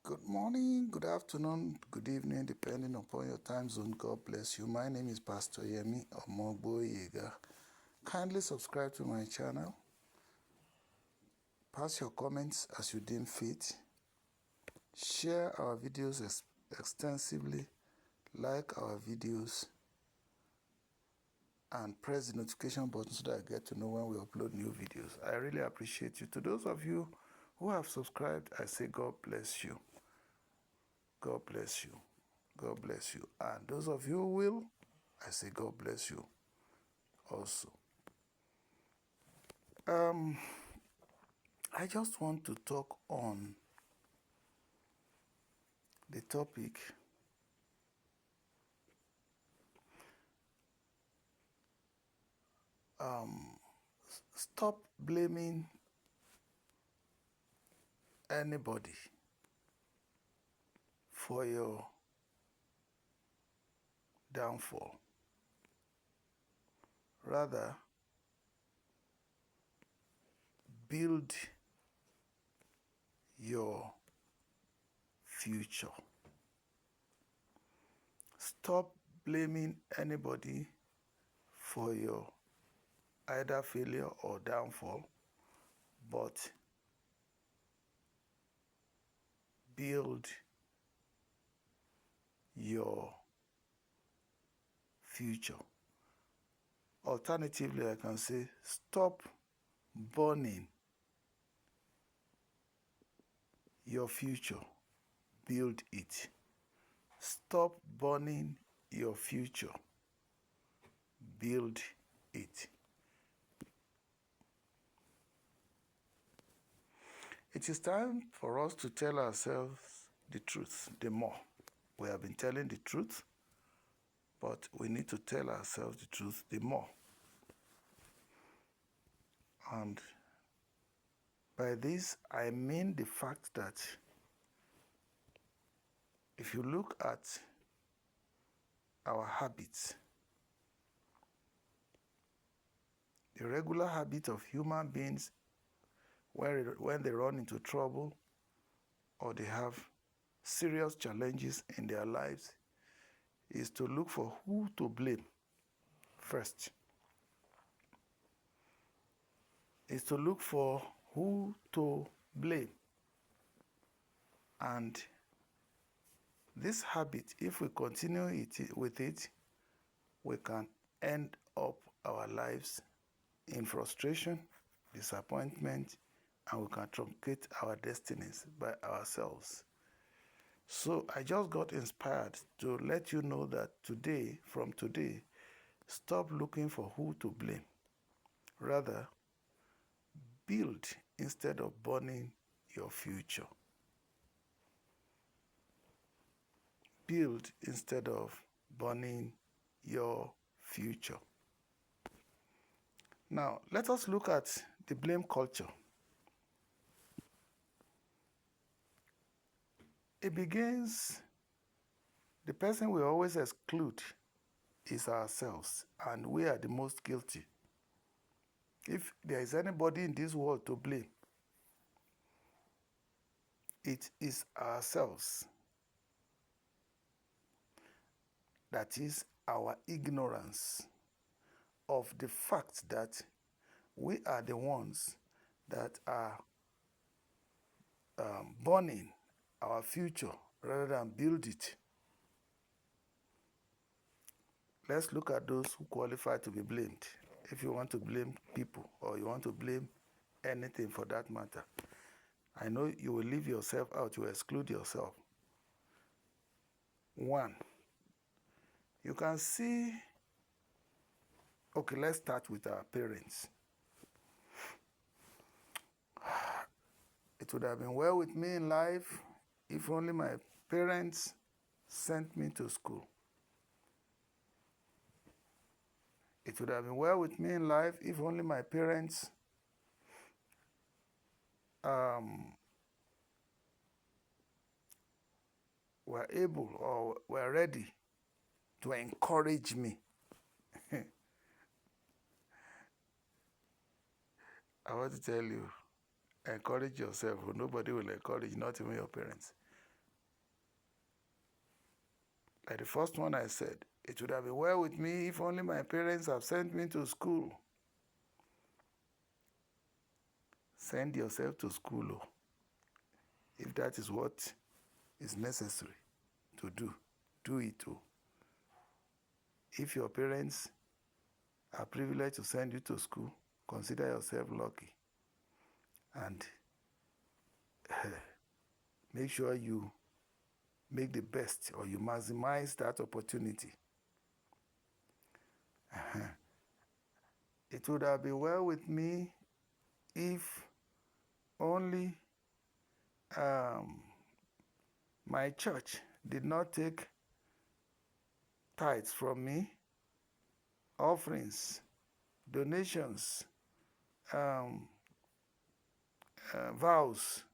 Good morning, good afternoon, good evening, depending upon your time zone. God bless you. My name is Pastor Yemi Omogboyega. Kindly subscribe to my channel. Pass your comments as you deem fit. Share our videos extensively. Like our videos. And press the notification button so that I get to know when we upload new videos. I really appreciate you. To those of you who have subscribed, I say God bless you. God bless you. God bless you. And those of you who will, I say God bless you also. I just want to talk on the topic stop blaming anybody for your downfall. Rather, build your future. Stop blaming anybody for your either failure or downfall, but build your future. Alternatively, I can say stop burning your future, build it. Stop burning your future, build it. It is time for us to tell ourselves the truth the more. We have been telling the truth, but we need to tell ourselves the truth the more. And by this, I mean the fact that if you look at our habits, the regular habit of human beings when they run into trouble or they have serious challenges in their lives is to look for who to blame first. Is to look for who to blame. And this habit, if we continue with it, we can end up our lives in frustration, disappointment, and we can truncate our destinies by ourselves. So I just got inspired to let you know that from today, stop looking for who to blame. Rather, build instead of burning your future. Build instead of burning your future. Now, let us look at the blame culture. It begins, the person we always exclude is ourselves, and we are the most guilty. If there is anybody in this world to blame, it is ourselves. That is our ignorance of the fact that we are the ones that are burning our future rather than build it. Let's look at those who qualify to be blamed. If you want to blame people or you want to blame anything for that matter, I know you will leave yourself out, you will exclude yourself. One, you can see, okay, let's start with our parents. It would have been well with me in life if only my parents sent me to school. It would have been well with me in life if only my parents were able or were ready to encourage me. I want to tell you, encourage yourself. Nobody will encourage, not even your parents. Like the first one I said, it would have been well with me if only my parents have sent me to school. Send yourself to school, oh, if that is what is necessary to do. Do it, oh. If your parents are privileged to send you to school, consider yourself lucky. And make sure you make the best, or you maximize that opportunity. It would have been well with me if only my church did not take tithes from me, offerings, donations, vows,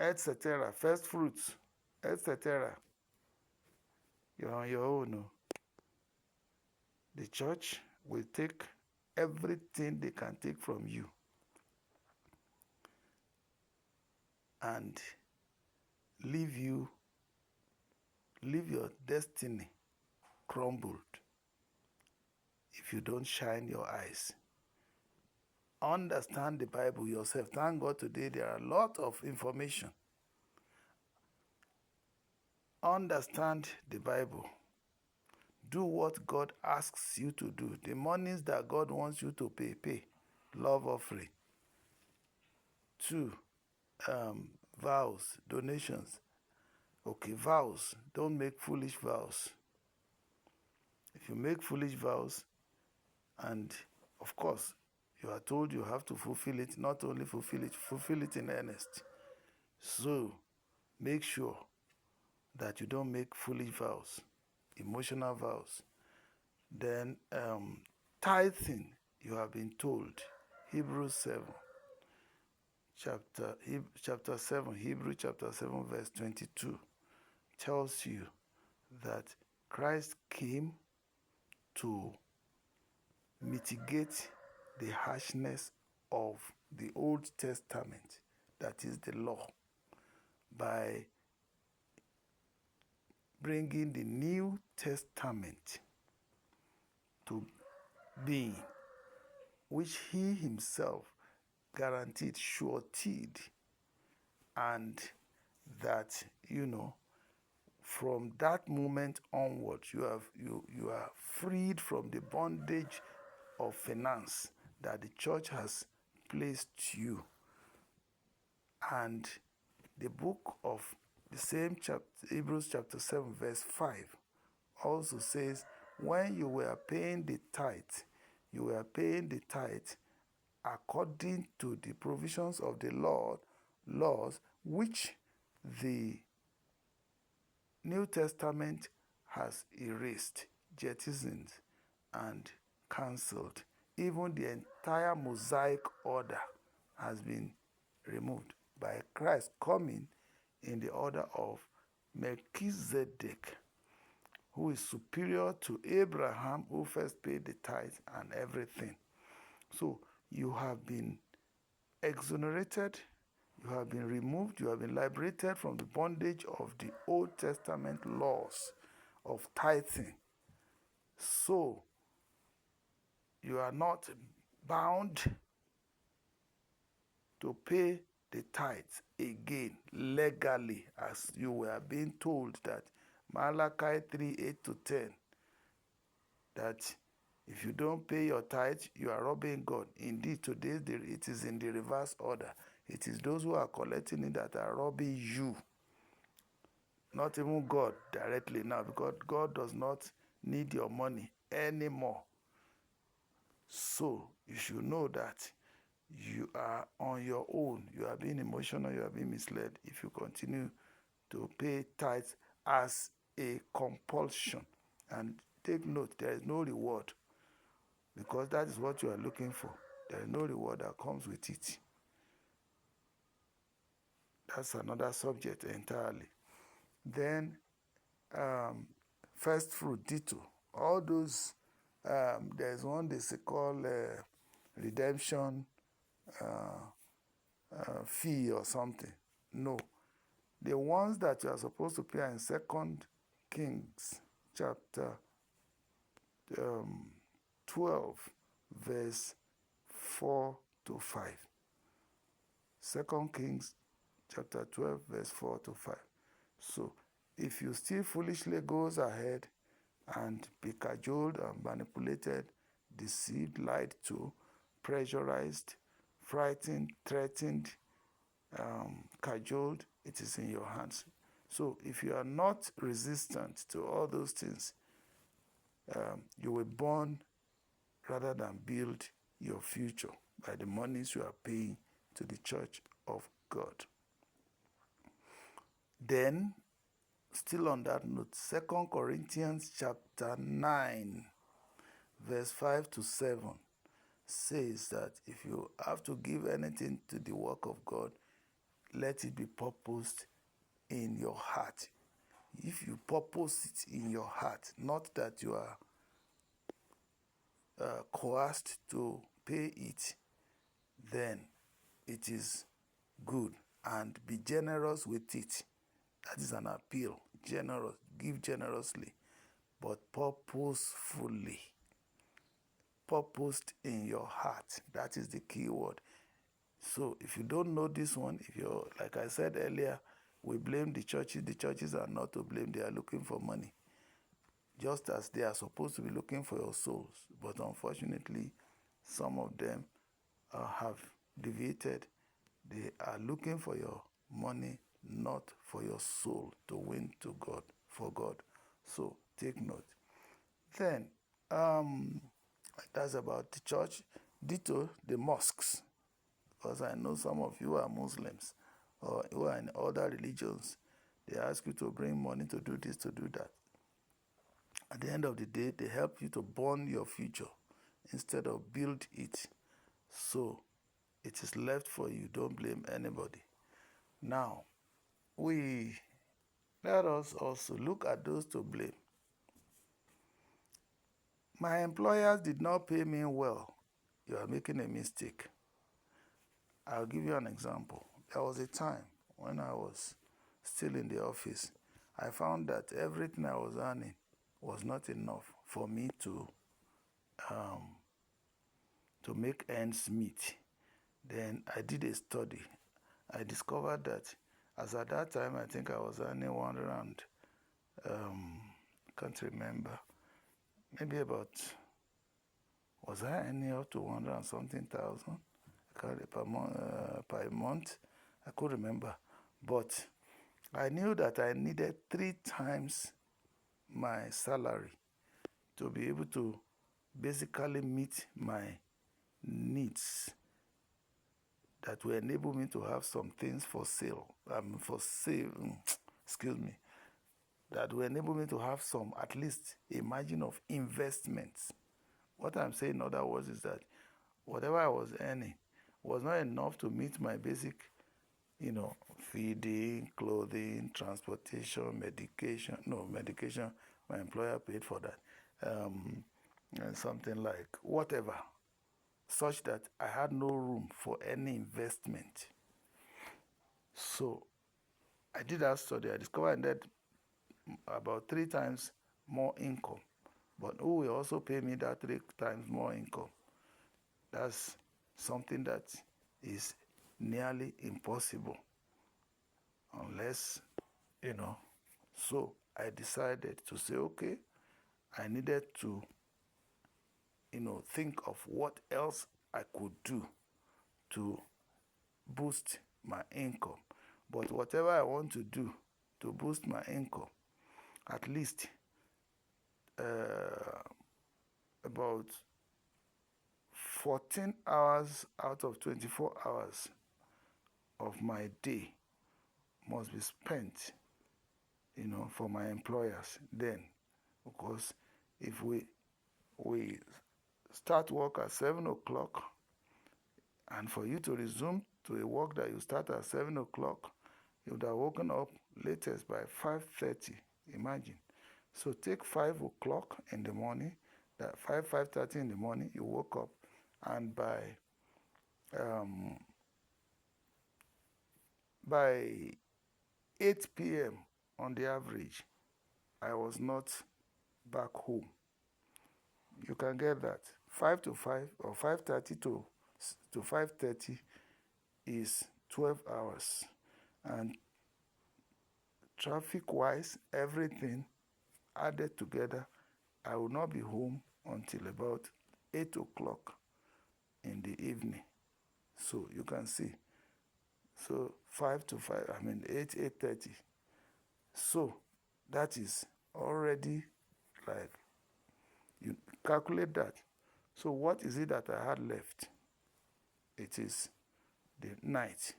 etc., first fruits, etc. You're on your own. No? The church will take everything they can take from you and leave your destiny crumbled if you don't shine your eyes. Understand the Bible yourself. Thank God today there are a lot of information. Understand the Bible. Do what God asks you to do. The monies that God wants you to pay. Love offering. 2, vows, donations. Okay, vows. Don't make foolish vows. If you make foolish vows, and of course, you are told you have to fulfill it, not only fulfill it in earnest. So, make sure that you don't make foolish vows, emotional vows. Then, tithing, you have been told, Hebrews 7, chapter 7, Hebrews chapter 7, verse 22, tells you that Christ came to mitigate the harshness of the Old Testament, that is the law, by bringing the New Testament to being, which he himself guaranteed, suretyed, and that, from that moment onwards, you are freed from the bondage of finance that the church has placed you. And the book of the same chapter, Hebrews chapter 7, verse 5, also says, when you were paying the tithe, you were paying the tithe according to the provisions of the laws which the New Testament has erased, jettisoned, and cancelled. Even the entire Mosaic order has been removed by Christ coming in the order of Melchizedek, who is superior to Abraham, who first paid the tithe and everything. So you have been exonerated, you have been removed, you have been liberated from the bondage of the Old Testament laws of tithing. So you are not bound to pay the tithes again legally, as you were being told that Malachi 3:8-10, that if you don't pay your tithe, you are robbing God. Indeed, today it is in the reverse order. It is those who are collecting it that are robbing you, not even God directly now, because God does not need your money anymore. So you should know that you are on your own. You are being emotional, you are being misled if you continue to pay tithes as a compulsion. And take note, there is no reward, because that is what you are looking for. There is no reward that comes with it. That's another subject entirely. Then, first fruit, ditto. All those, there's one they call redemption fee or something. No. The ones that you are supposed to pay are in 2 Kings chapter 12, verse 4 to 5. 2 Kings chapter 12, verse 4 to 5. So, if you still foolishly goes ahead and be cajoled and manipulated, deceived, lied to, pressurized, frightened, threatened, cajoled, it is in your hands. So if you are not resistant to all those things, you will burn rather than build your future by the monies you are paying to the church of God. Then, still on that note, 2 Corinthians chapter 9, verse 5 to 7 says that if you have to give anything to the work of God, let it be purposed in your heart. If you purpose it in your heart, not that you are coerced to pay it, then it is good. And be generous with it. That is an appeal. Generous. Give generously, but purposefully. Purposed in your heart. That is the key word. So if you don't know this one, if you're, like I said earlier, we blame the churches. The churches are not to blame. They are looking for money, just as they are supposed to be looking for your souls. But unfortunately, some of them have deviated. They are looking for your money, not for your soul to win to God, for God. So take note. Then, that's about the church. Ditto, the mosques. Because I know some of you are Muslims or who are in other religions. They ask you to bring money to do this, to do that. At the end of the day, they help you to burn your future instead of build it. So it is left for you. Don't blame anybody. Now, let us also look at those to blame. My employers did not pay me well. You are making a mistake. I'll give you an example. There was a time when I was still in the office. I found that everything I was earning was not enough for me to make ends meet. Then I did a study. I discovered that as at that time, I think I was earning 100 and can't remember, maybe about, was I earning up to 100 and something thousand per month? I could remember. But I knew that I needed 3 times my salary to be able to basically meet my needs that will enable me to have some things for sale, excuse me, that will enable me to have some, at least a margin of investments. What I'm saying, in other words, is that whatever I was earning was not enough to meet my basic, feeding, clothing, transportation, medication. No, medication, my employer paid for that. And something like whatever, such that I had no room for any investment. So I did that study. I discovered that about 3 times more income. But who will also pay me that 3 times more income? That's something that is nearly impossible. Unless, So I decided to say, okay, I needed to, think of what else I could do to boost my income. But whatever I want to do to boost my income, at least about 14 hours out of 24 hours of my day must be spent, for my employers then. Because if we start work at 7 o'clock, and for you to resume to a work that you start at 7 o'clock, you would have woken up latest by 5:30, imagine. So take 5 o'clock in the morning, that 5:30 in the morning, you woke up, and by 8 p.m. on the average, I was not back home. You can get that. 5 to 5 or 5:30 to 5:30 is 12 hours. And traffic-wise, everything added together, I will not be home until about 8 o'clock in the evening. So you can see. So 5 to 5, 8:30. So that is already like, you calculate that. So what is it that I had left? It is the night.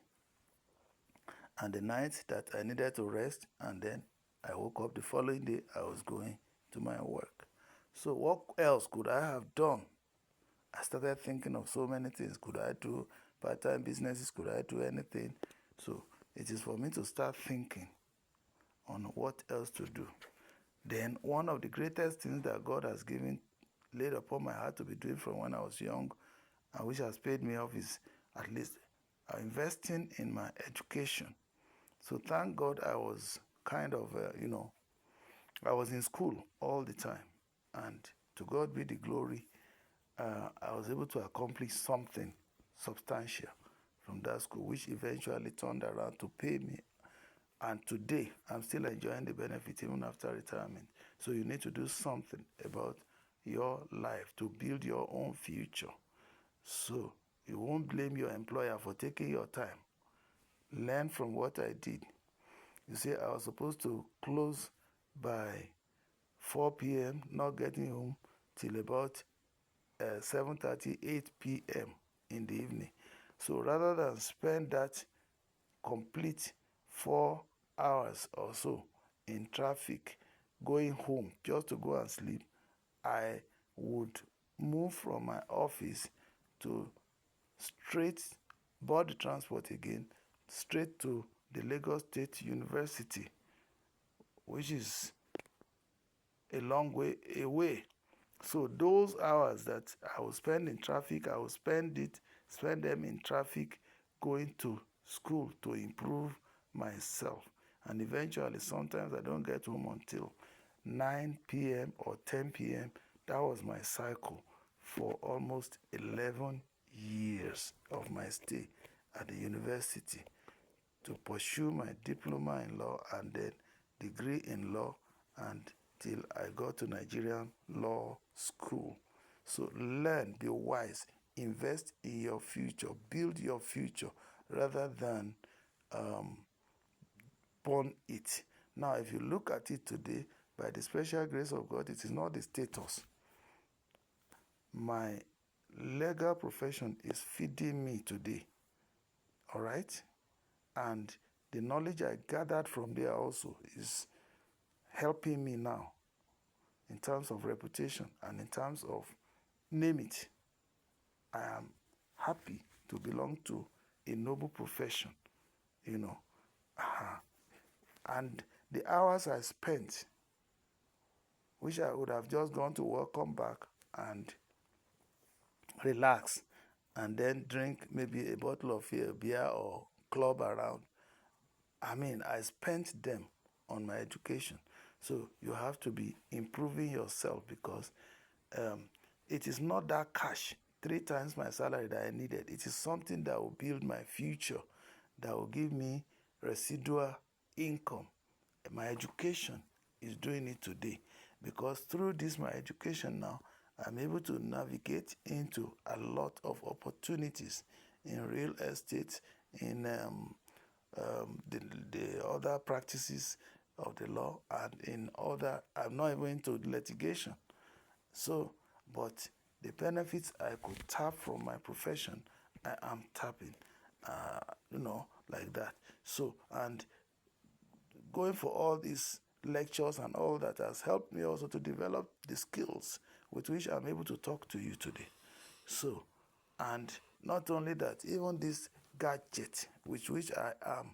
And the night that I needed to rest, and then I woke up the following day, I was going to my work. So what else could I have done? I started thinking of so many things. Could I do part-time businesses? Could I do anything? So it is for me to start thinking on what else to do. Then one of the greatest things that God has laid upon my heart to be doing from when I was young, and which has paid me off, is at least investing in my education. So thank God I was kind of, I was in school all the time. And to God be the glory, I was able to accomplish something substantial from that school, which eventually turned around to pay me. And today, I'm still enjoying the benefit even after retirement. So you need to do something about your life to build your own future. So you won't blame your employer for taking your time. Learn from what I did. You see, I was supposed to close by 4 p.m., not getting home till about 7:30, 8 p.m. in the evening. So rather than spend that complete 4 hours or so in traffic going home just to go and sleep, I would move from my office to straight, board the transport again, straight to the Lagos State University, which is a long way away. So those hours that I will spend in traffic, I will spend them in traffic going to school to improve myself. And eventually, sometimes I don't get home until 9 p.m. or 10 p.m. That was my cycle for almost 11 years of my stay at the university to pursue my diploma in law and then degree in law until I got to Nigerian Law School. So learn, be wise, invest in your future, build your future rather than pawn it. Now, if you look at it today, by the special grace of God, it is not the status. My legal profession is feeding me today, all right? And the knowledge I gathered from there also is helping me now in terms of reputation and in terms of name it. I am happy to belong to a noble profession, you know. And the hours I spent, which I would have just gone to work, come back and relax, and then drink maybe a bottle of beer or club around. I spent them on my education. So you have to be improving yourself because it is not that cash, 3 times my salary that I needed. It is something that will build my future, that will give me residual income. My education is doing it today because through this, my education now, I'm able to navigate into a lot of opportunities in real estate, in the other practices of the law, and in other, I'm not even into litigation. So, but the benefits I could tap from my profession, I am tapping, like that. So, and going for all these lectures and all that has helped me also to develop the skills with which I'm able to talk to you today. So, and not only that, even this gadget with which I am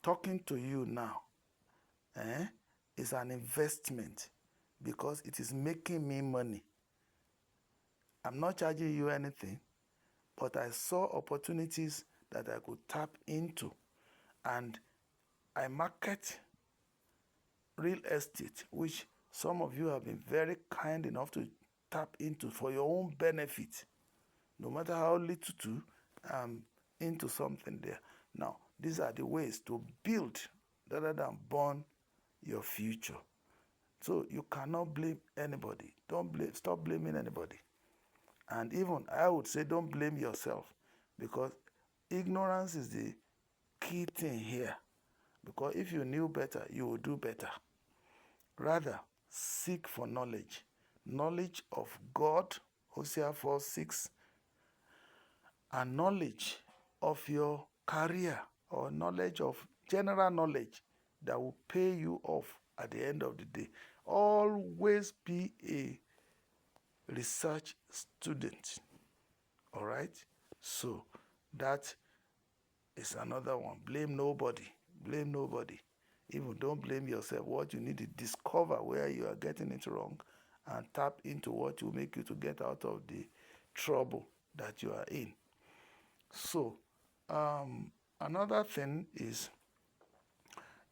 talking to you now is an investment because it is making me money. I'm not charging you anything, but I saw opportunities that I could tap into, and I market real estate, which some of you have been very kind enough to tap into for your own benefit. No matter how little to, into something there. Now, these are the ways to build rather than burn your future. So you cannot blame anybody. Stop blaming anybody. And even I would say don't blame yourself, because ignorance is the key thing here. Because if you knew better, you would do better. Rather, seek for knowledge. Knowledge of God, Hosea 4:6, and knowledge of your career, or knowledge of general knowledge that will pay you off at the end of the day. Always be a research student. All right? So that is another one. Blame nobody. Blame nobody. Even don't blame yourself. What you need to discover where you are getting it wrong and tap into what will make you to get out of the trouble that you are in. So, another thing is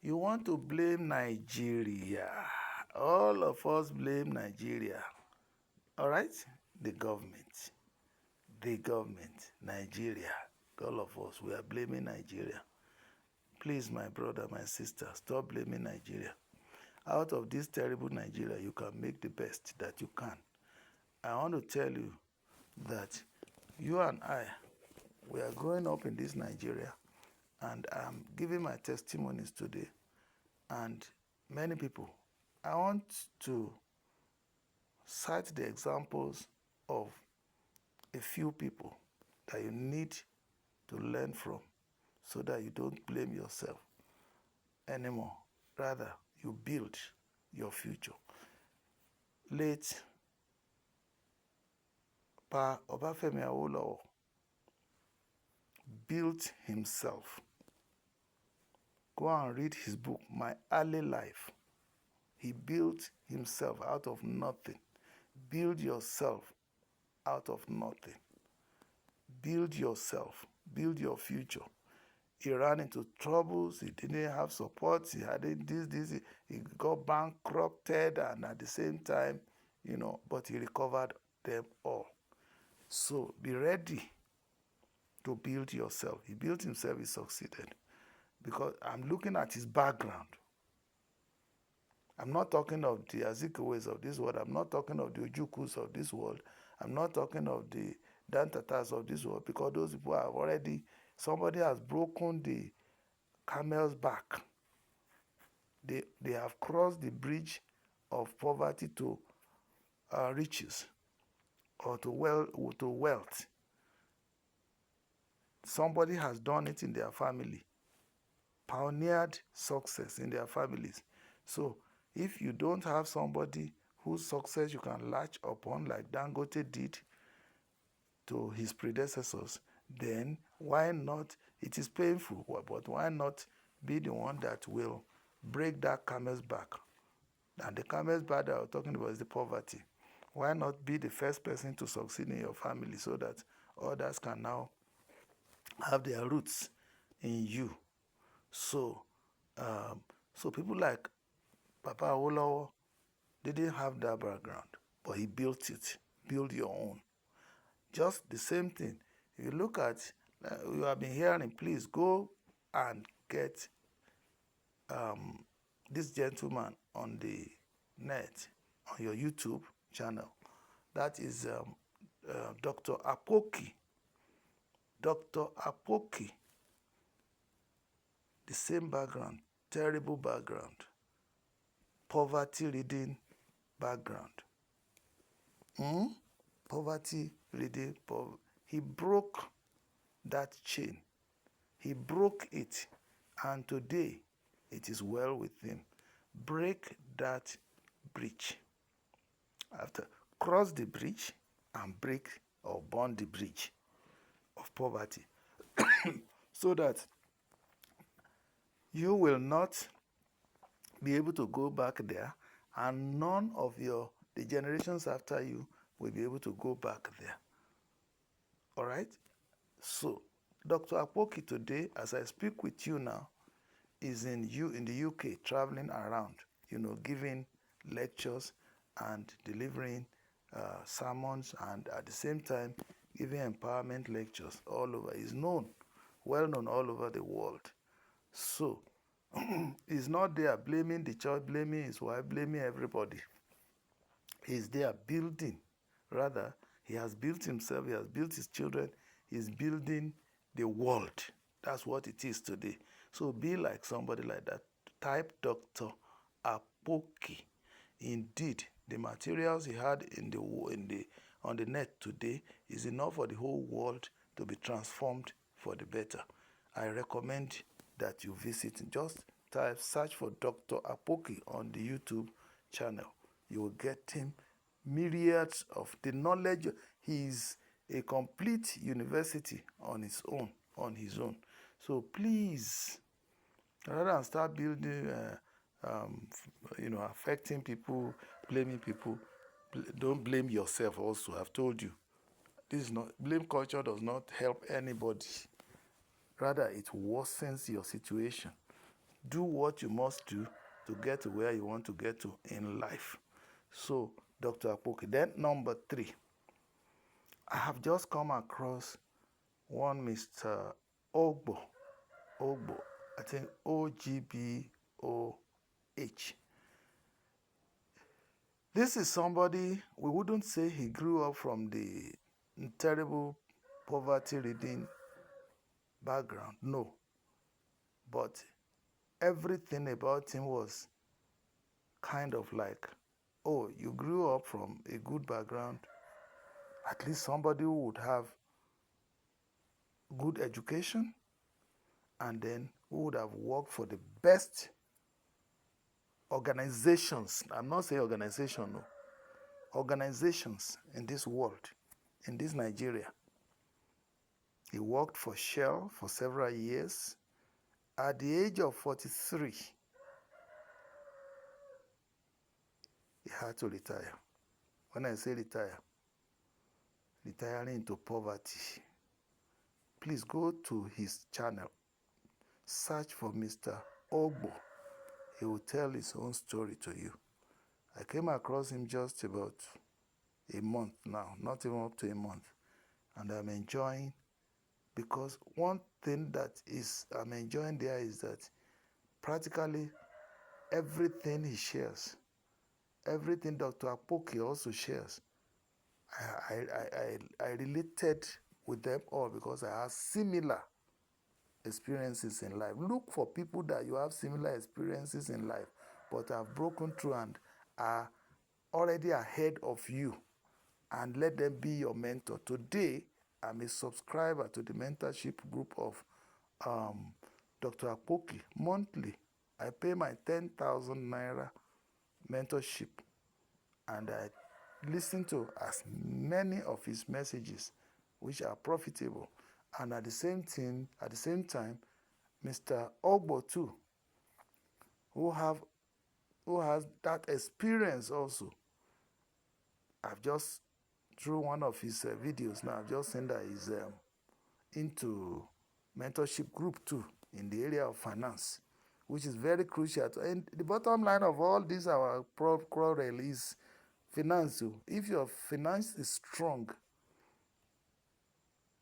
you want to blame Nigeria. All of us blame Nigeria. All right? The government. Nigeria. All of us, we are blaming Nigeria. Please, my brother, my sister, stop blaming Nigeria. Out of this terrible Nigeria, you can make the best that you can. I want to tell you that you and I, we are growing up in this Nigeria, and I'm giving my testimonies today. And many people, I want to cite the examples of a few people that you need to learn from, so that you don't blame yourself anymore. Rather, you build your future. Late Pa Obafemi Awolowo built himself. Go and read his book, My Early Life. He built himself out of nothing. Build yourself out of nothing. Build yourself. Build your future. He ran into troubles. He didn't have support. He had this. He got bankrupted, and at the same time, but he recovered them all. So be ready to build yourself. He built himself. He succeeded. Because I'm looking at his background. I'm not talking of the Azikawes of this world. I'm not talking of the Ojukus of this world. I'm not talking of the Dantatas of this world, because those people are already, somebody has broken the camel's back. They have crossed the bridge of poverty to riches, or to wealth. Somebody has done it in their family, pioneered success in their families. So if you don't have somebody whose success you can latch upon, like Dangote did to his predecessors, then why not? It is painful, but why not be the one that will break that camel's back? And the camel's back that we're talking about is the poverty. Why not be the first person to succeed in your family, so that others can now have their roots in you? So, so people like Papa Awolowo didn't have that background, but he built it. Build your own. Just the same thing. If you look at, you have been hearing, please go and get this gentleman on the net, on your YouTube channel. That is Dr. Apoki. Dr. Apoki. The same background, terrible background, poverty-ridden background. Poverty-ridden. He broke that chain. He broke it, and today it is well with him. Break that bridge. After, cross the bridge and break or burn the bridge of poverty, so that you will not be able to go back there, and none of the generations after you will be able to go back there. All right? So, Dr. Apoki today, as I speak with you now, is in the UK, traveling around, giving lectures and delivering sermons, and at the same time giving empowerment lectures all over. He's well known all over the world. So he's not there blaming the church, blaming his wife, blaming everybody. He's there building. Rather, he has built himself, he has built his children, he's building the world. That's what it is today. So be like somebody like that. Type Dr. Akpoki. Indeed, the materials he had on the net today is enough for the whole world to be transformed for the better. I recommend that you visit. Just search for Dr. Akpoki on the YouTube channel. You will get him myriads of the knowledge. He's a complete university on his own. So please, rather than start building, affecting people, blaming people, don't blame yourself also. I've told you, blame culture does not help anybody. Rather, it worsens your situation. Do what you must do to get to where you want to get to in life. So, Dr. Akpoki. Then number 3, I have just come across one Mr. Ogbo, I think Ogboh. This is somebody, we wouldn't say he grew up from the terrible poverty-ridden background, no. But everything about him was kind of like, oh, you grew up from a good background, at least somebody who would have good education, and then who would have worked for the best organizations. I'm not saying organization, no. Organizations in this world, in this Nigeria. He worked for Shell for several years. At the age of 43, he had to retire. When I say retire, retiring into poverty. Please go to his channel. Search for Mr. Ogbo. He will tell his own story to you. I came across him just about a month now, not even up to a month. And I'm enjoying, because one thing that I'm enjoying there is that practically everything he shares, everything Dr. Akpoki also shares, I related with them all because I have similar experiences in life. Look for people that you have similar experiences in life, but have broken through and are already ahead of you, and let them be your mentor. Today, I'm a subscriber to the mentorship group of Dr. Akpoki monthly. I pay my 10,000 naira mentorship, and I listen to as many of his messages which are profitable. And at the same time, Mr. Ogbo too, who has that experience also. I've just, through one of his videos now, I've just seen that he's into mentorship group too in the area of finance, which is very crucial. And the bottom line of all this, our quarrel, is finance. If your finance is strong,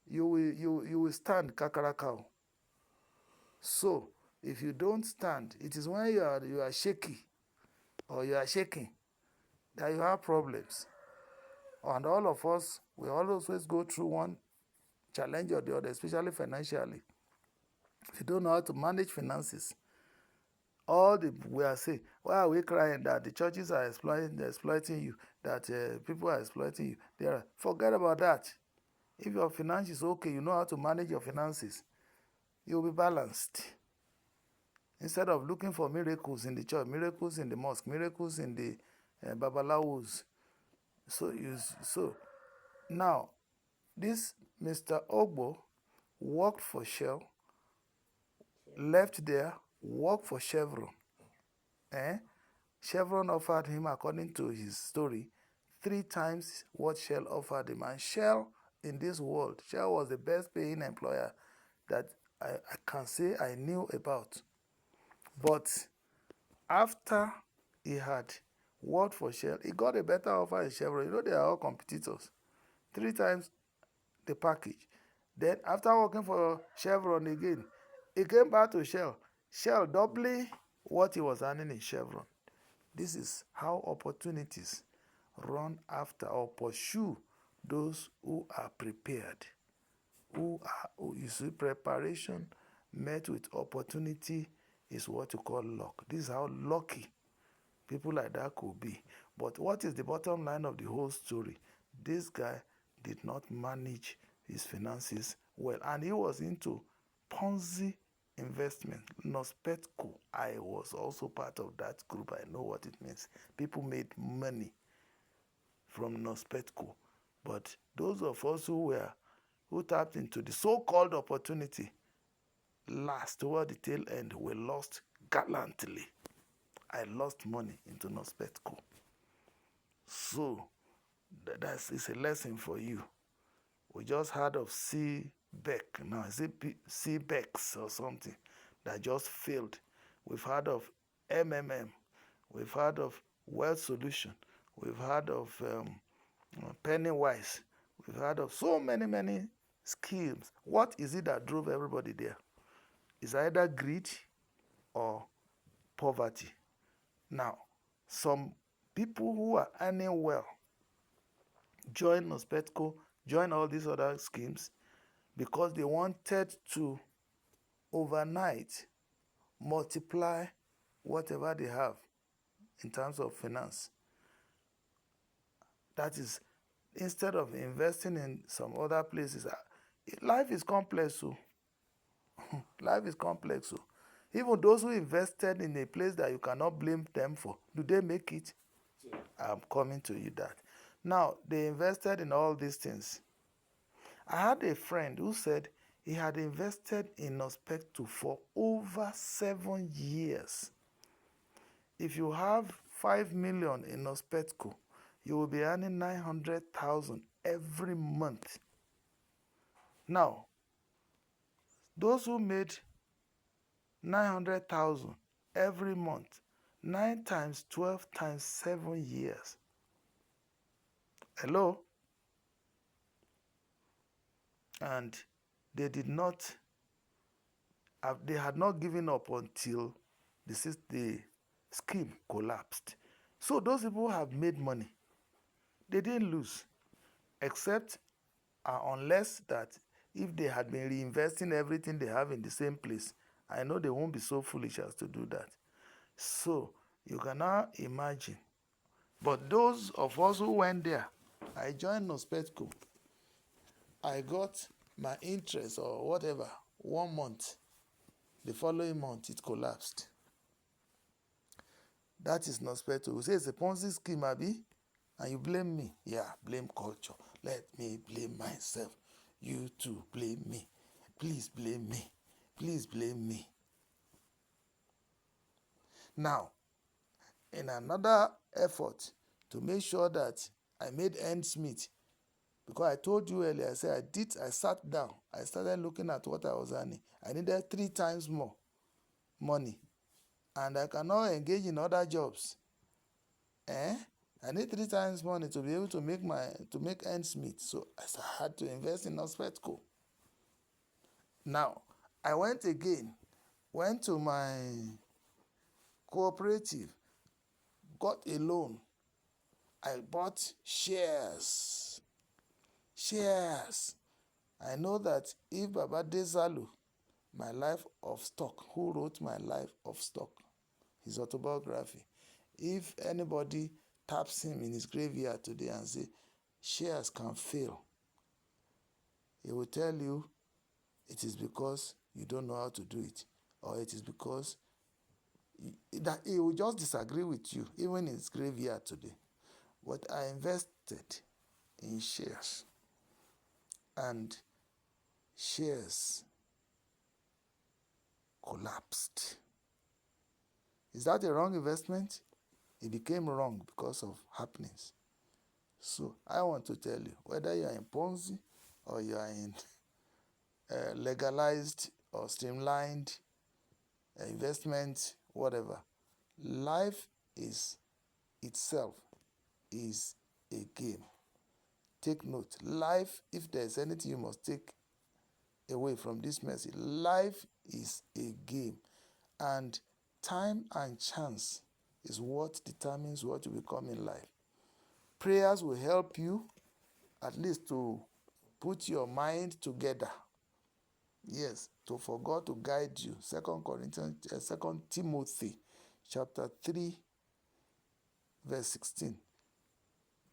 you will stand kakaraka. So if you don't stand, it is when you are shaky or you are shaking that you have problems. And all of us, we always go through one challenge or the other, especially financially. If you don't know how to manage finances, we are saying, why are we crying that the churches are exploiting you, that people are exploiting you? Forget about that. If your finance is okay, you know how to manage your finances, you'll be balanced. Instead of looking for miracles in the church, miracles in the mosque, miracles in the babalawos. So now, this Mr. Ogbo worked for Shell, left there, worked for Chevron. Chevron offered him, according to his story, 3 times what Shell offered him. And Shell, in this world, Shell was the best paying employer that I can say I knew about. But after he had worked for Shell, he got a better offer in Chevron. You know, they are all competitors. 3 times the package. Then after working for Chevron again, he came back to Shell. Shell doubling what he was earning in Chevron. This is how opportunities run after or pursue those who are prepared. You see, preparation met with opportunity is what you call luck. This is how lucky people like that could be. But what is the bottom line of the whole story? This guy did not manage his finances well, and he was into Ponzi investment. Nospetco, I was also part of that group. I know what it means. People made money from Nospetco. But those of us who tapped into the so-called opportunity, last toward the tail end, we lost gallantly. I lost money into Nospetco. So that is a lesson for you. We just heard of CBEC. Now, is it CBEX or something that just failed? We've heard of MMM. We've heard of Wealth Solution. We've heard of Pennywise. We've heard of so many schemes. What is it that drove everybody there? It's either greed or poverty. Now, some people who are earning well join Nospetco, join all these other schemes because they wanted to overnight multiply whatever they have in terms of finance. That is, instead of investing in some other places, life is complex. So life is complex. So even those who invested in a place that you cannot blame them for, do they make it? I'm coming to you that. Now, they invested in all these things. I had a friend who said he had invested in Nospecto for over 7 years. If you have 5 million in Nospecto, you will be earning 900,000 every month. Now, those who made 900,000 every month, 9 times 12 times 7 years. Hello? And they did not, they had not given up until the scheme collapsed. So those people have made money. They didn't lose, except unless that if they had been reinvesting everything they have in the same place, I know they won't be so foolish as to do that. So you can now imagine. But those of us who went there, I joined Nospetco. I got my interest or whatever 1 month. The following month, it collapsed. That is Nospetco. We say it's a Ponzi scheme, Abi, and you blame me. Yeah, blame culture. Let me blame myself. You too, blame me. Please blame me. Please blame me. Now, in another effort to make sure that I made ends meet, because I told you earlier, I said I sat down, I started looking at what I was earning. I needed 3 times more money, and I cannot engage in other jobs. I need 3 times money to be able to make ends meet. So I had to invest in Nospetco. Now, I went to my cooperative, got a loan. I bought shares. I know that if Baba Desalu, My Life of Stock, who wrote My Life of Stock, his autobiography, if anybody taps him in his graveyard today and say, shares can fail, he will tell you it is because you don't know how to do it, or it is because that he will just disagree with you, even in his graveyard today. But I invested in shares, and shares collapsed. Is that a wrong investment? It became wrong because of happenings. So I want to tell you, whether you are in Ponzi or you are in legalized or streamlined investment, whatever. Life is itself is a game. Take note. Life, if there's anything you must take away from this message, life is a game. And time and chance is what determines what you become in life. Prayers will help you at least to put your mind together. Yes, for God to guide you. 2 Timothy chapter 3, verse 16.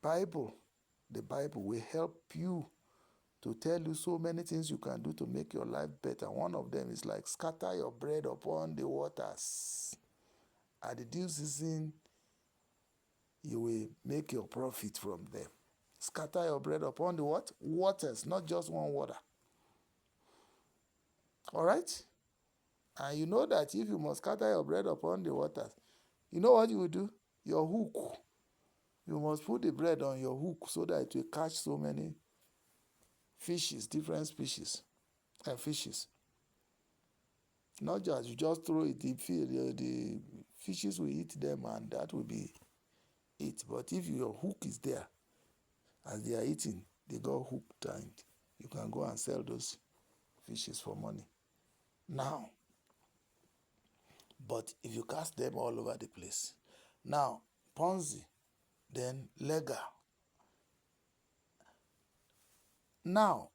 The Bible will help you to tell you so many things you can do to make your life better. One of them is like scatter your bread upon the waters. At the due season, you will make your profit from them. Scatter your bread upon the what? Waters, not just one water. All right? And you know that if you must scatter your bread upon the waters, you know what you will do? Your hook. You must put the bread on your hook so that it will catch so many fishes, different species and fishes. Not just you just throw it, the fishes will eat them and that will be it. But if your hook is there, as they are eating, they got hooked and you can go and sell those fishes for money. Now, but if you cast them all over the place. Now, Ponzi, then legal. Now,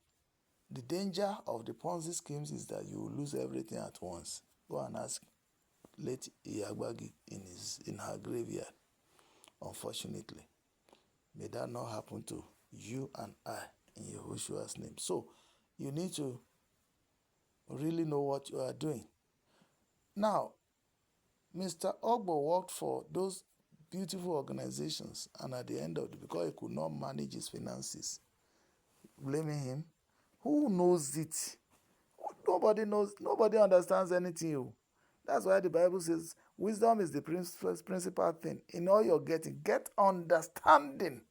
the danger of the Ponzi schemes is that you will lose everything at once. Go and ask late Iyagbagi in her graveyard. Unfortunately, may that not happen to you and I in Yehoshua's name. So, you need to really know what you are doing. Now, Mr. Ogbo worked for those beautiful organizations, and at the end of it, because he could not manage his finances, blaming him. Who knows it? Nobody knows. Nobody understands anything. That's why the Bible says wisdom is the principal thing. In all you're getting, get understanding.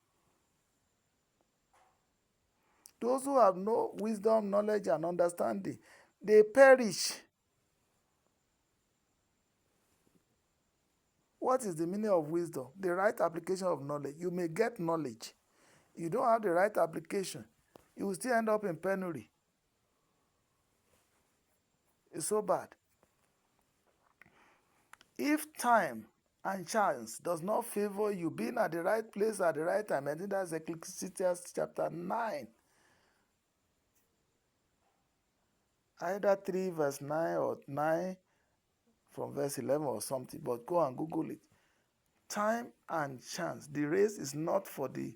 Those who have no wisdom, knowledge, and understanding, they perish. What is the meaning of wisdom? The right application of knowledge. You may get knowledge. You don't have the right application, you will still end up in penury. It's so bad. If time and chance does not favor you being at the right place at the right time, I think that's Ecclesiastes chapter 9. Either 3 verse 9 or 9 from verse 11 or something, but go and Google it. Time and chance. The race is not for the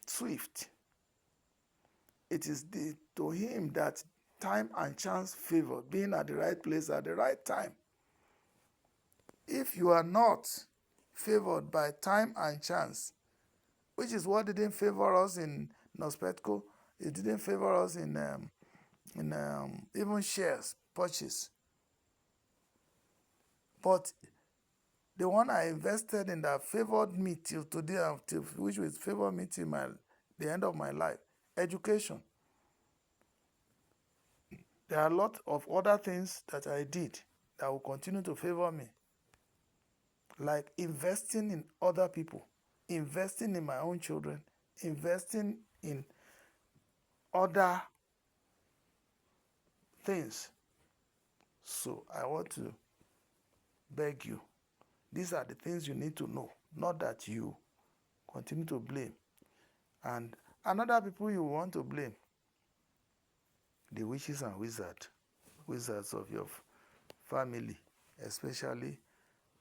swift. It is to him that time and chance favor, being at the right place at the right time. If you are not favored by time and chance, which is what didn't favor us in Nospetco, it didn't favor us in even shares purchase. But the one I invested in that favored me till today, which will favor me till the end of my life, education. There are a lot of other things that I did that will continue to favor me, like investing in other people, investing in my own children, investing in other things. So I want to beg you, these are the things you need to know, not that you continue to blame. And another people you want to blame, the witches and wizards of your family, especially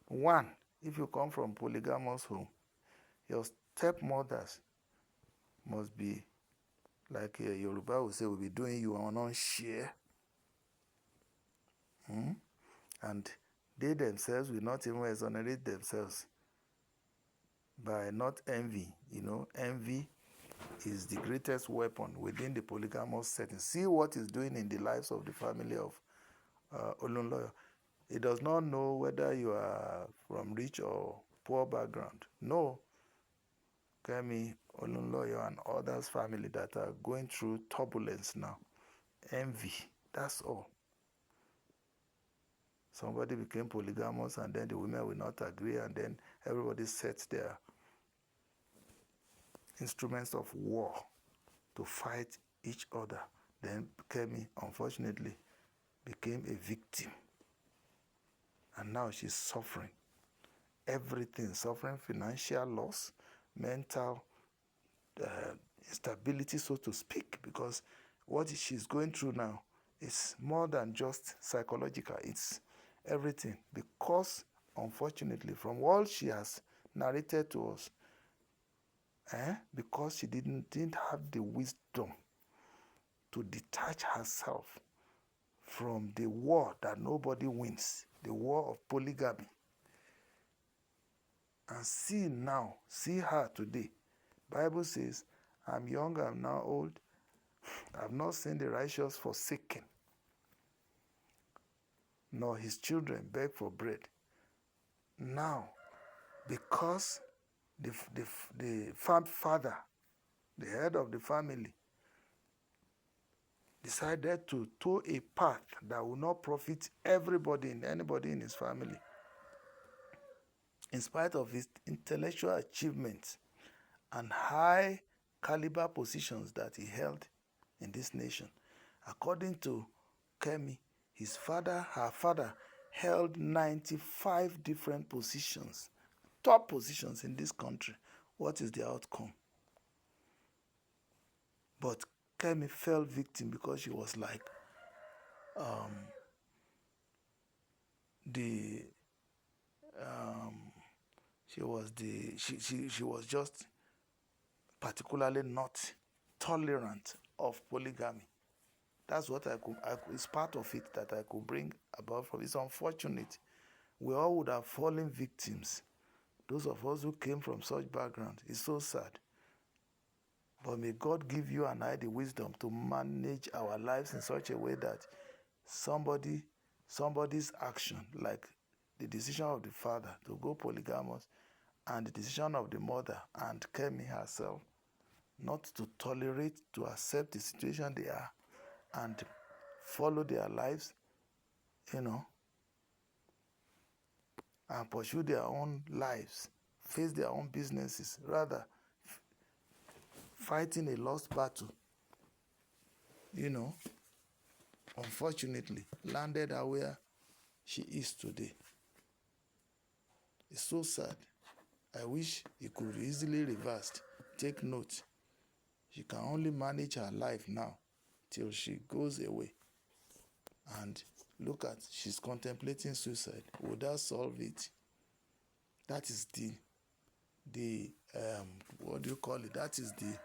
one, if you come from polygamous home, your stepmothers must be, like Yoruba will say, will be doing you an unshare. And they themselves will not even exonerate themselves by not envy. Envy is the greatest weapon within the polygamous setting. See what it's doing in the lives of the family of Olunloyo. It does not know whether you are from rich or poor background. No. Kemi, Olunloyo, and others' family that are going through turbulence now. Envy. That's all. Somebody became polygamous and then the women will not agree, and then everybody sets their instruments of war to fight each other. Then Kemi, unfortunately, became a victim. And now she's suffering everything, suffering financial loss, mental instability, so to speak, because what she's going through now is more than just psychological. It's everything, because unfortunately, from all she has narrated to us, because she didn't have the wisdom to detach herself from the war that nobody wins, the war of polygamy. And see her today. Bible says, I'm young, I'm now old. I've not seen the righteous forsaken, nor his children beg for bread. Now, because the father, the head of the family, decided to tow a path that will not profit anybody in his family, in spite of his intellectual achievements and high caliber positions that he held in this nation. According to Kemi, her father held 95 different positions, top positions in this country. What is the outcome? But Kemi fell victim because she was like she was just particularly not tolerant of polygamy. That's what it's part of it that I could bring about from. It's unfortunate. We all would have fallen victims. Those of us who came from such background. It's so sad. But may God give you and I the wisdom to manage our lives in such a way that somebody's action, like the decision of the father to go polygamous and the decision of the mother and Kemi herself, not to tolerate, to accept the situation they are and follow their lives, and pursue their own lives, face their own businesses, rather fighting a lost battle, unfortunately, landed her where she is today. It's so sad. I wish it could be easily reversed. Take note. She can only manage her life now till she goes away. And look at, she's contemplating suicide. Would that solve it? That is the what do you call it? That is the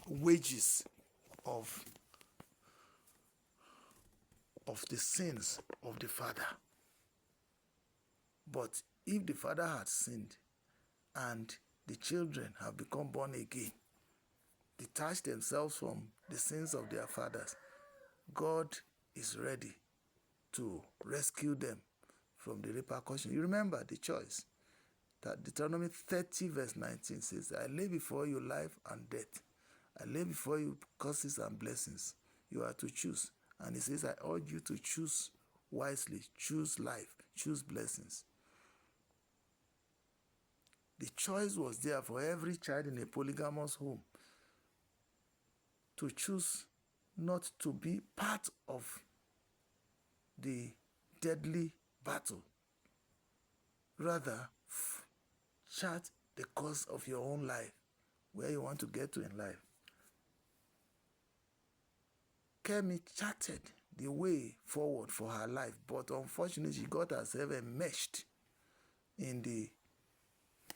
wages of the sins of the father. But if the father had sinned and the children have become born again, detached themselves from the sins of their fathers, God is ready to rescue them from the repercussions. You remember the choice that Deuteronomy 30 verse 19 says, I lay before you life and death. I lay before you curses and blessings. You are to choose. And he says, I urge you to choose wisely, choose life, choose blessings. The choice was there for every child in a polygamous home to choose not to be part of the deadly battle. Rather, chart the course of your own life, where you want to get to in life. Kemi charted the way forward for her life, but unfortunately she got herself enmeshed in the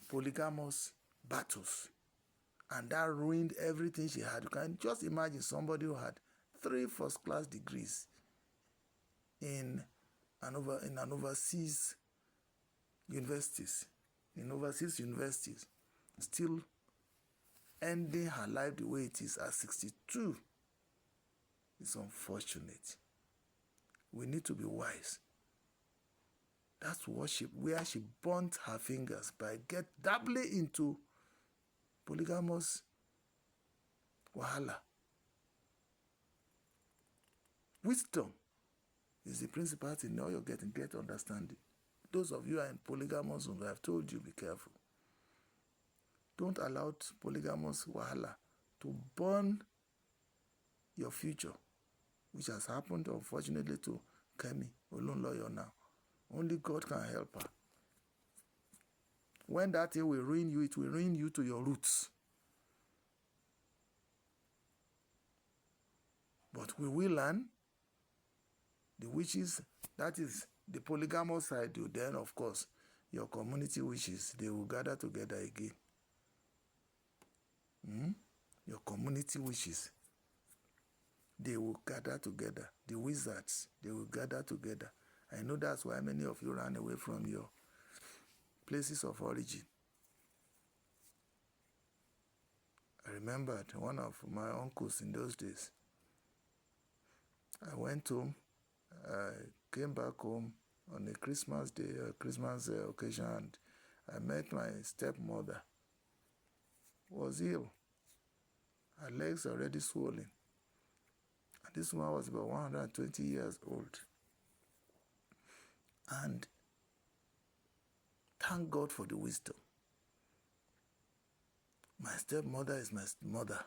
polygamous battles, and that ruined everything she had. You can just imagine somebody who had 3 first-class degrees in overseas universities, still ending her life the way it is at 62. It's unfortunate. We need to be wise. That's where she burnt her fingers by dabbling into polygamous wahala. Wisdom Is the principality in all you're getting, get understanding. Those of you who are in polygamous homes, I have told you, be careful. Don't allow polygamous wahala to burn your future, which has happened, unfortunately, to Kemi Olunloyo now. Only God can help her. When that thing will ruin you, it will ruin you to your roots. But we will learn. The witches, that is the polygamous side, then of course, your community witches, they will gather together again. Your community witches, they will gather together. The wizards, they will gather together. I know that's why many of you ran away from your places of origin. I remembered one of my uncles in those days. I went home, I came back home on a Christmas day, a Christmas occasion, and I met my stepmother. Was ill. Her legs already swollen. And this woman was about 120 years old. And thank God for the wisdom. My stepmother is my mother.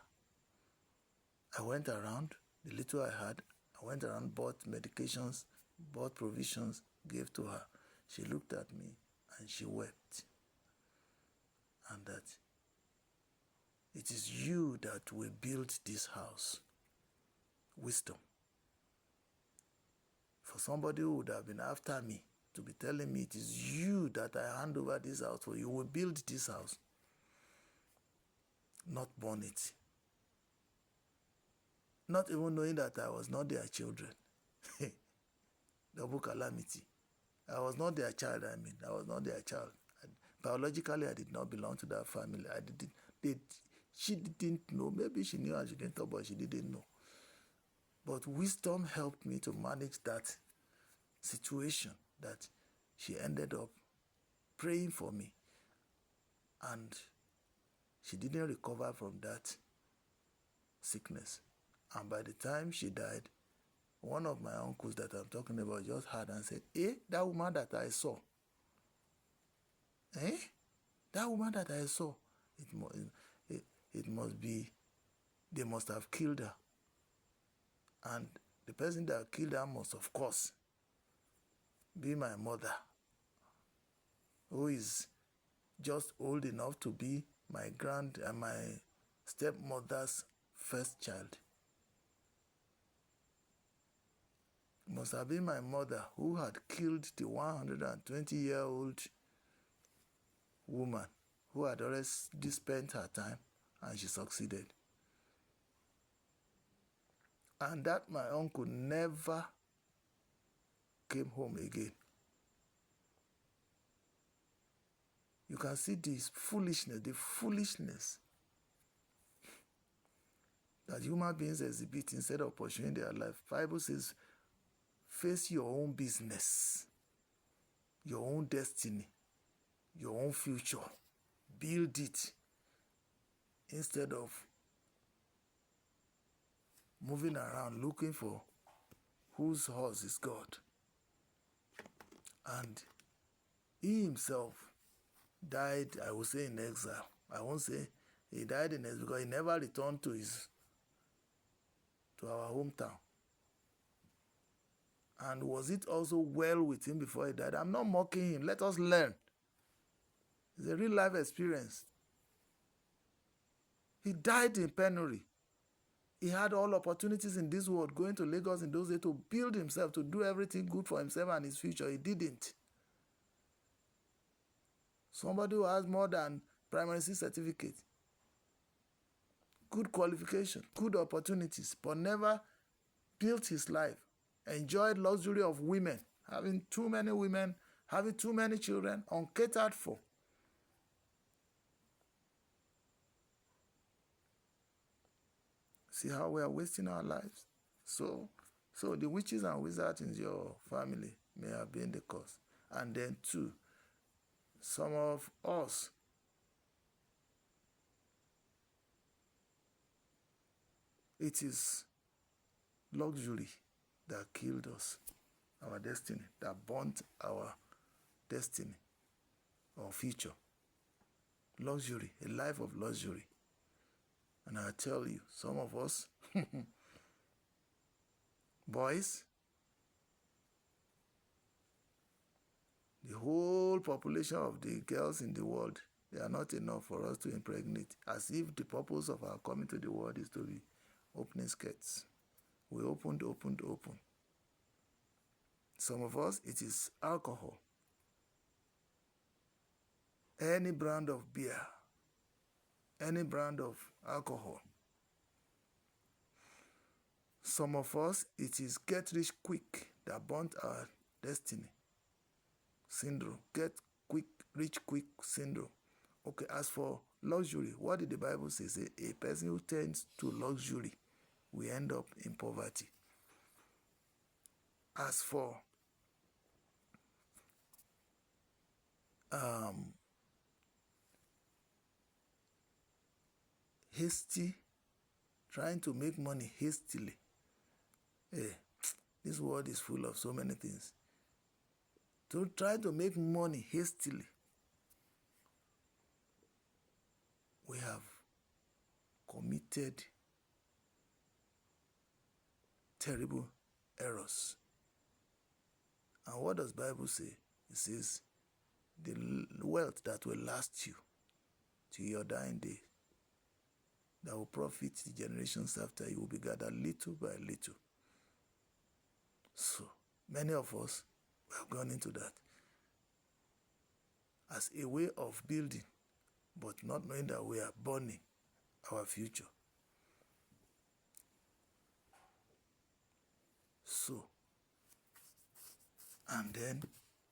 I went around, the little I had, I went around, bought medications, bought provisions, gave to her. She looked at me and she wept. And that it is you that will build this house. Wisdom. For somebody who would have been after me to be telling me it is you that I hand over this house for, you will build this house, not burn it. Not even knowing that I was not their children. Double calamity. I was not their child, I was not their child. Biologically, I did not belong to that family. She didn't know. Maybe she knew and she didn't talk, but she didn't know. But wisdom helped me to manage that situation, that she ended up praying for me. And she didn't recover from that sickness. And by the time she died, one of my uncles that I'm talking about just heard and said, that woman that I saw, that woman that I saw, it must be, they must have killed her. And the person that killed her must, of course, be my mother, who is just old enough to be my stepmother's first child. Must have been my mother who had killed the 120-year-old woman who had already spent her time, and she succeeded. And that my uncle never came home again. You can see this foolishness, the foolishness that human beings exhibit instead of pursuing their life. Bible says, face your own business, your own destiny, your own future. Build it instead of moving around looking for whose horse is God. And he himself died, I would say, in exile. I won't say he died in exile because he never returned to our hometown. And was it also well with him before he died? I'm not mocking him. Let us learn. It's a real life experience. He died in penury. He had all opportunities in this world, going to Lagos in those days to build himself, to do everything good for himself and his future. He didn't. Somebody who has more than primary school certificate, good qualification, good opportunities, but never built his life, enjoyed luxury of women, having too many women, having too many children, uncatered for. See how we are wasting our lives? So the witches and wizards in your family may have been the cause. And then two, some of us, it is luxury that killed us. our destiny, that burnt our destiny or future. Luxury, a life of luxury. And I tell you, some of us, boys, the whole population of the girls in the world, they are not enough for us to impregnate, as if the purpose of our coming to the world is to be opening skirts. We opened. Some of us, it is alcohol. Any brand of beer, any brand of alcohol. Some of us, it is get rich quick that burnt our destiny. Syndrome. Get quick, rich quick syndrome. Okay, as for luxury, what did the Bible say? Say a person who tends to luxury will end up in poverty. As for hasty, trying to make money hastily. This world is full of so many things. To try to make money hastily, we have committed terrible errors. And what does the Bible say? It says, the wealth that will last you to your dying day, that will profit the generations after you, will be gathered little by little. So, many of us have gone into that as a way of building, but not knowing that we are burning our future. So, and then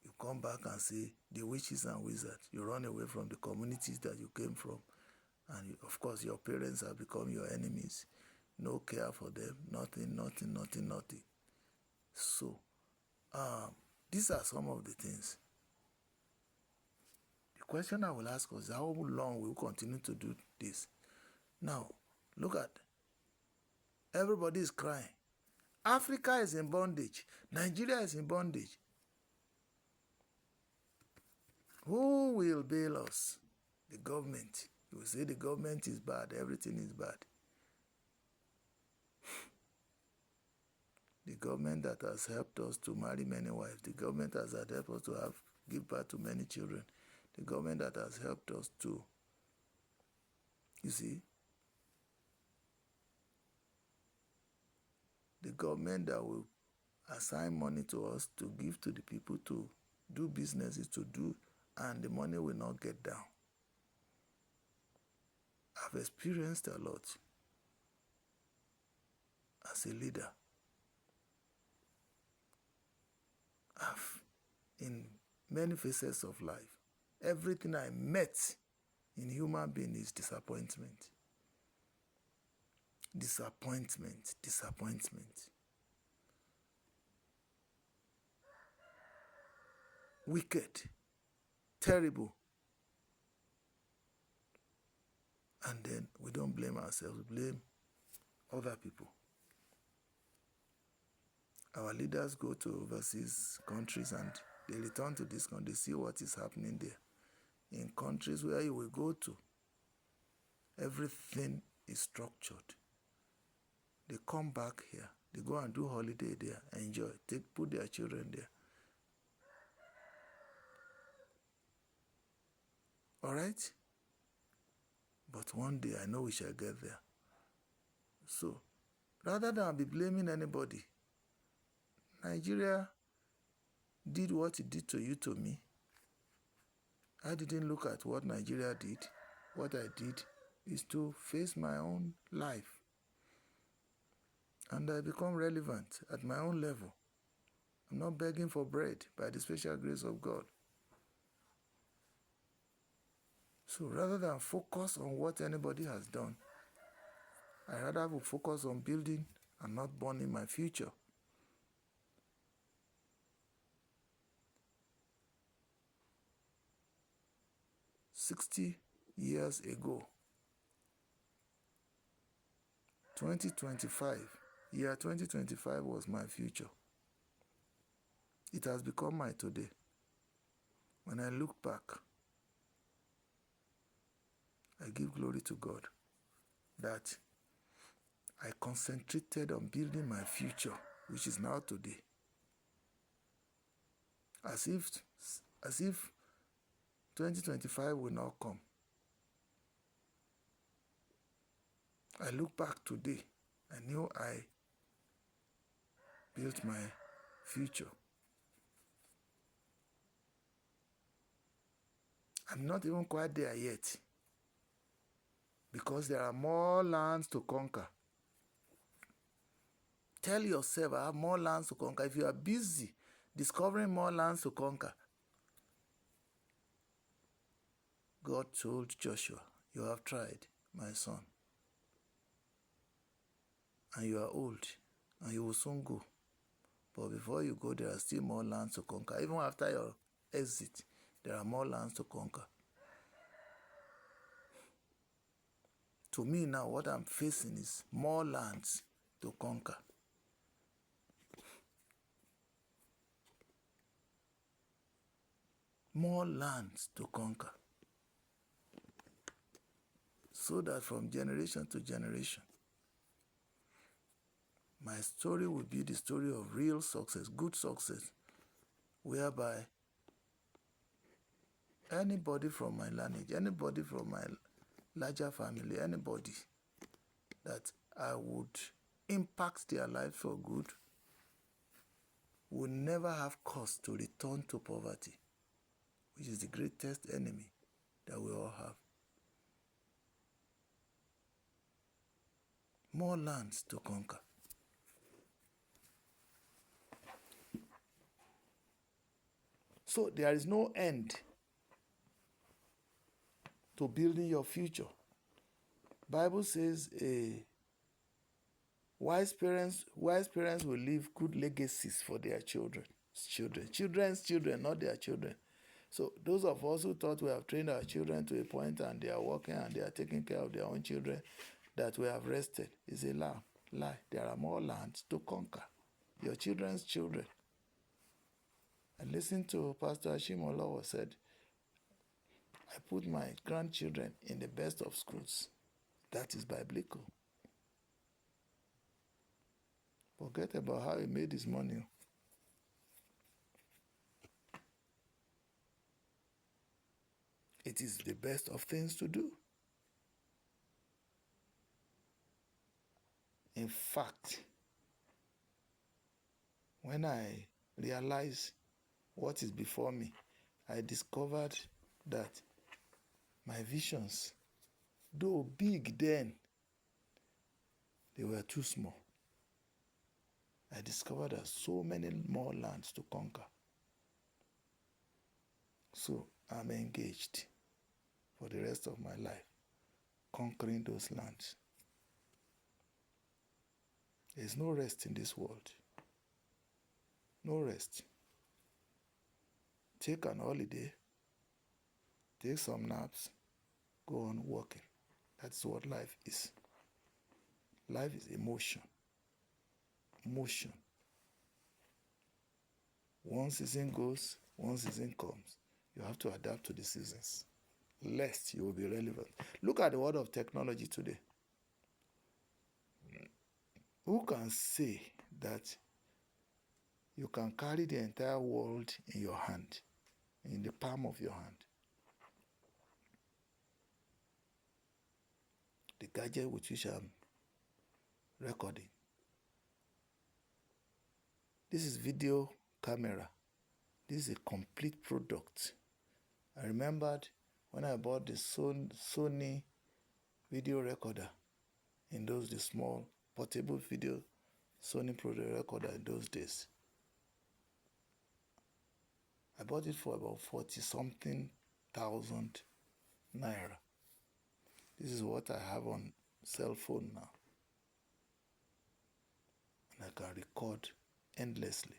you come back and say, the witches and wizards, you run away from the communities that you came from. And of course, your parents have become your enemies. No care for them, nothing. So, these are some of the things. The question I will ask us is, how long will we continue to do this? Now, look at, everybody is crying. Africa is in bondage. Nigeria is in bondage. Who will bail us? The government. You will say the government is bad, everything is bad. The government that has helped us to marry many wives, the government that has helped us to give birth to many children, the government that has helped us to, you see, the government that will assign money to us to give to the people to do businesses, to do, and the money will not get down. I've experienced a lot as a leader. In many phases of life, everything I met in human being is disappointment. Disappointment. Wicked, terrible. And then we don't blame ourselves, we blame other people. Our leaders go to overseas countries and they return to this country, they see what is happening there. In countries where you will go to, everything is structured. They come back here, they go and do holiday there, enjoy, put their children there. All right? But one day I know we shall get there. So, rather than be blaming anybody, Nigeria did what it did to you, to me. I didn't look at what Nigeria did. What I did is to face my own life. And I become relevant at my own level. I'm not begging for bread by the special grace of God. So rather than focus on what anybody has done, I rather will focus on building and not burning my future. "60 years ago, 2025 was my future. It has become my today. When I look back, I give glory to God that I concentrated on building my future, which is now today. As if 2025 will not come. I look back today, I knew I built my future. I'm not even quite there yet, because there are more lands to conquer. Tell yourself, I have more lands to conquer. If you are busy discovering more lands to conquer, God told Joshua, you have tried, my son, and you are old, and you will soon go. But before you go, there are still more lands to conquer. Even after your exit, there are more lands to conquer. To me now, what I'm facing is more lands to conquer. More lands to conquer. So that from generation to generation, my story will be the story of real success, good success, whereby anybody from my lineage, anybody from my larger family, anybody that I would impact their life for good will never have cause to return to poverty, which is the greatest enemy that we all have. More lands to conquer. So there is no end to building your future. Bible says wise parents will leave good legacies for their children's children, not their children. So those of us who thought we have trained our children to a point and they are working and they are taking care of their own children, that we have rested, is a lie. There are more lands to conquer. Your children's children. I listened to Pastor Ashimolowo said, I put my grandchildren in the best of schools. That is biblical. Forget about how he made his money. It is the best of things to do. In fact, when I realized what is before me, I discovered that my visions, though big then, they were too small. I discovered there are so many more lands to conquer. So I'm engaged for the rest of my life, conquering those lands. There is no rest in this world. No rest. Take an holiday, take some naps, go on working. That's what life is. Life is emotion. Motion. One season goes, one season comes. You have to adapt to the seasons, lest you will be relevant. Look at the world of technology today. Who can say that you can carry the entire world in your hand, in the palm of your hand? The gadget with which I'm recording. This is video camera. This is a complete product. I remembered when I bought the Sony video recorder in those, the small portable video Sony recorder in those days. I bought it for about 40-something thousand naira. This is what I have on cell phone now. And I can record endlessly.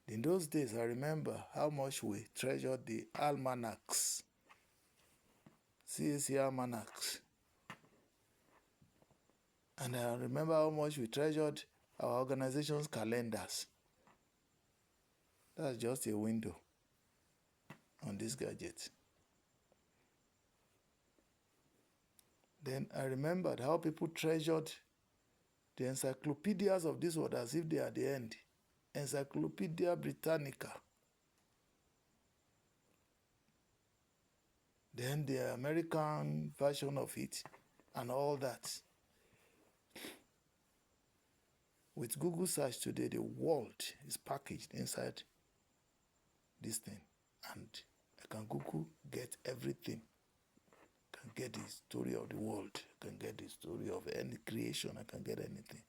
In those days, I remember how much we treasured the almanacs, CAC almanacs. And I remember how much we treasured our organization's calendars. That's just a window on this gadget. Then I remembered how people treasured the encyclopedias of this world as if they are the end. Encyclopedia Britannica. Then the American version of it and all that. With Google search today, the world is packaged inside this thing. And I can Google, get everything. I can get the story of the world. I can get the story of any creation. I can get anything.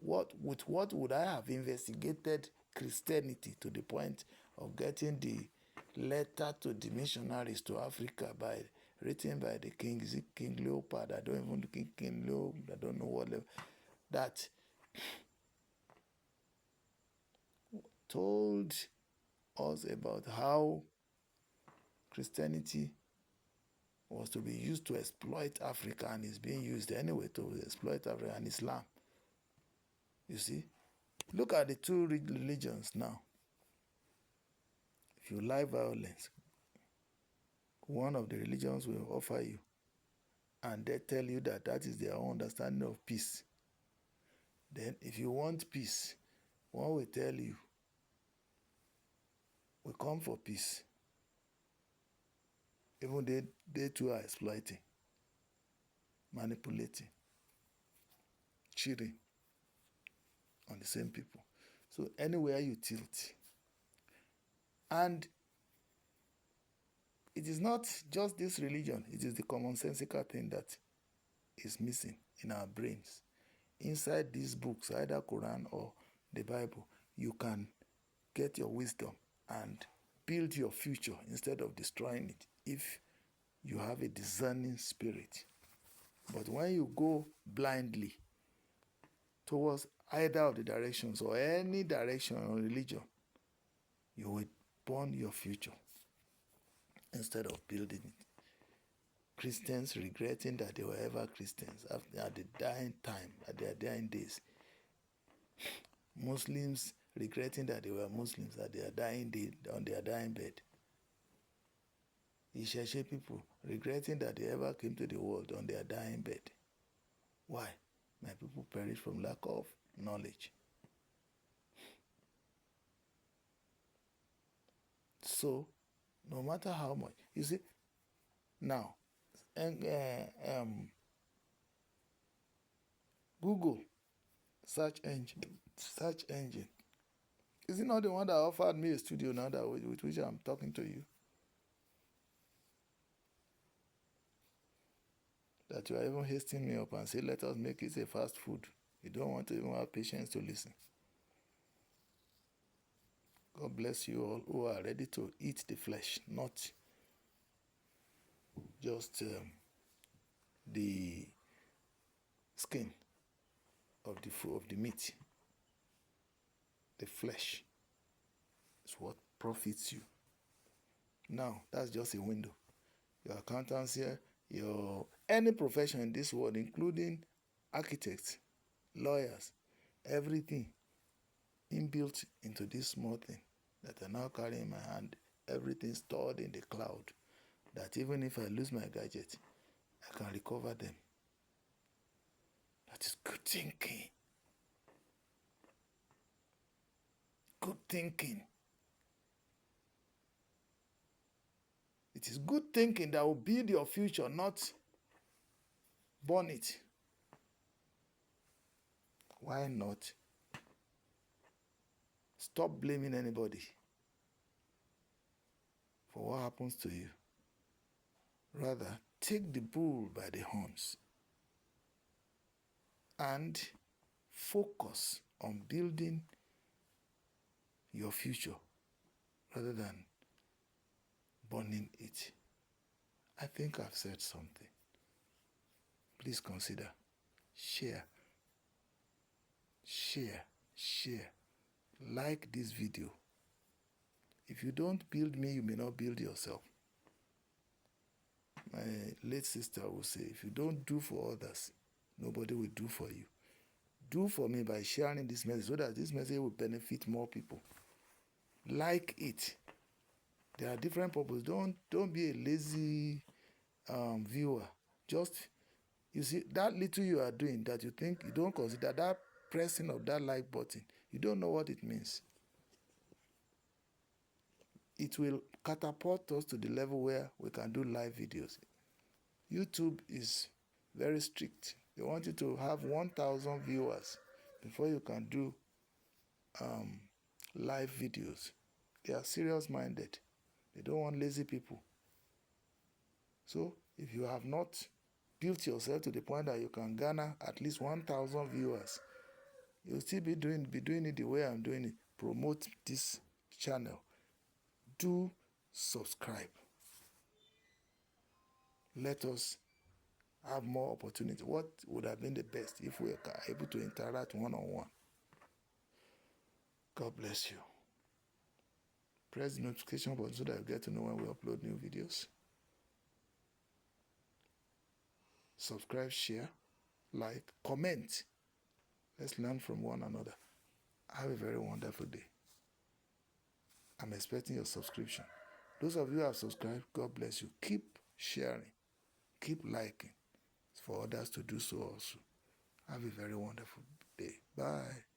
With what would I have investigated Christianity to the point of getting the letter to the missionaries to Africa written by the king? Is it King Leopold? I don't even think King Leopold. I don't know what level. That told us about how Christianity was to be used to exploit Africa and is being used anyway to exploit Africa and Islam. You see? Look at the two religions now. If you like violence, one of the religions will offer you, and they tell you that that is their own understanding of peace. Then, if you want peace, one will tell you, we come for peace. Even they too are exploiting, manipulating, cheating on the same people. So anywhere you tilt. And it is not just this religion, it is the commonsensical thing that is missing in our brains. Inside these books, either Quran or the Bible, you can get your wisdom and build your future instead of destroying it if you have a discerning spirit. But when you go blindly towards either of the directions or any direction or religion, you will burn your future instead of building it. Christians regretting that they were ever Christians at the dying time, at their dying days. Muslims regretting that they were Muslims at their dying day, on their dying bed. Isheshe people regretting that they ever came to the world on their dying bed. Why? My people perish from lack of knowledge. So, no matter how much, you see, now, Google search engine. Is it not the one that offered me a studio now with which I'm talking to you? That you are even hasting me up and say, let us make it a fast food. You don't want to even have patience to listen. God bless you all who are ready to eat the flesh, not just the skin of the meat. The flesh is what profits you. Now, that's just a window. Your accountants here, any profession in this world, including architects, lawyers, everything inbuilt into this small thing that I now carry in my hand, everything stored in the cloud, that even if I lose my gadget, I can recover them. That is good thinking. Good thinking. It is good thinking that will build your future, not burn it. Why not? Stop blaming anybody for what happens to you. Rather, take the bull by the horns and focus on building your future rather than burning it. I think I've said something. Please consider. Share. Like this video. If you don't build me, you may not build yourself. My late sister will say, if you don't do for others, nobody will do for you. Do for me by sharing this message so that this message will benefit more people. Like it. There are different purposes. Don't be a lazy viewer. Just, you see, that little you are doing that you think you don't consider, that pressing of that like button, you don't know what it means. It will catapult us to the level where we can do live videos. YouTube is very strict. They want you to have 1,000 viewers before you can do live videos. They are serious-minded. They don't want lazy people. So if you have not built yourself to the point that you can garner at least 1,000 viewers, you'll still be doing it the way I'm doing it. Promote this channel. Do subscribe. Let us have more opportunity. What would have been the best if we were able to interact one-on-one? God bless you. Press the notification button so that you get to know when we upload new videos. Subscribe, share, like, comment. Let's learn from one another. Have a very wonderful day. I'm expecting your subscription. Those of you who have subscribed, God bless you. Keep sharing. Keep liking for others to do so also. Have a very wonderful day. Bye.